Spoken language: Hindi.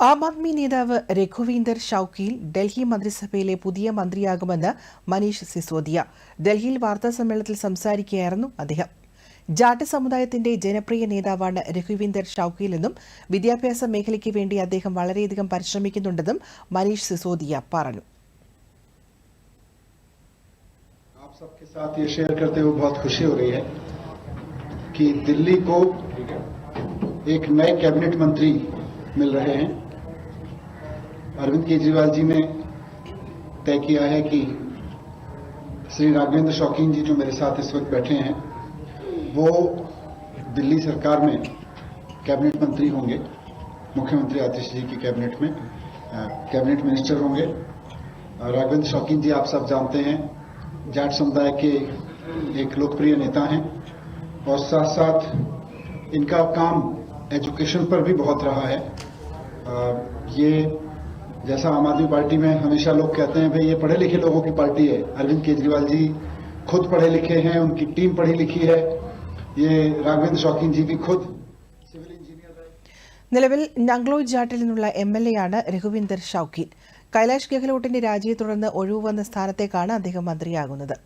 ആം ആദ്മി നേതാവ് രഘുവീന്ദർ ഷൌക്കീൽ ഡൽഹി മന്ത്രിസഭയിലെ പുതിയ മന്ത്രിയാകുമെന്ന് മനീഷ് സിസോദിയ ഡൽഹിയിൽ വാർത്താസമ്മേളനത്തിൽ സംസാരിക്കുകയായിരുന്നു അദ്ദേഹം. ജാട്ട് സമുദായത്തിന്റെ ജനപ്രിയ നേതാവാണ് രഘുവീന്ദർ ഷൌക്കീലെന്നും വിദ്യാഭ്യാസ മേഖലയ്ക്ക് വേണ്ടി അദ്ദേഹം വളരെയധികം പരിശ്രമിക്കുന്നുണ്ടെന്നും മനീഷ് സിസോദിയ പറഞ്ഞു. आप सबके साथ ये शेयर करते हुए बहुत खुशी हो रही है कि दिल्ली को एक नए कैबिनेट मंत्री मिल रहे हैं. अरविंद केजरीवाल जी ने तय किया है कि श्री राघवेंद्र शौकीन जी जो मेरे साथ इस वक्त बैठे हैं वो दिल्ली सरकार में कैबिनेट मंत्री होंगे. मुख्यमंत्री आतिश जी की कैबिनेट में कैबिनेट मिनिस्टर होंगे. राघवेंद्र शौकीन जी आप सब जानते हैं जाट समुदाय के एक लोकप्रिय नेता हैं और साथ साथ इनका काम एजुकेशन पर भी बहुत रहा है. ये जैसा आम आदमी पार्टी में हमेशा लोग कहते हैं भाई ये पढ़े लिखे लोगों की पार्टी है. अरविंद केजरीवाल जी खुद पढ़े लिखे हैं, उनकी टीम पढ़ी लिखी है. ये राघवेंद्र शौकीन जी भी खुद सिविल इंजीनियर है. നിലവിൽ നംഗ്ലോയ് ജാട്ടിൽ നിന്നുള്ള എംഎൽഎയാണ് രഘുവീന്ദർ ഷൌക്കീൽ. കൈലാഷ് ഗെഹ്ലോട്ടിന്റെ രാജിയെ തുടർന്ന് ഒഴിവുവന്ന സ്ഥാനത്തേക്കാണ് അദ്ദേഹം മന്ത്രിയാകുന്നത്.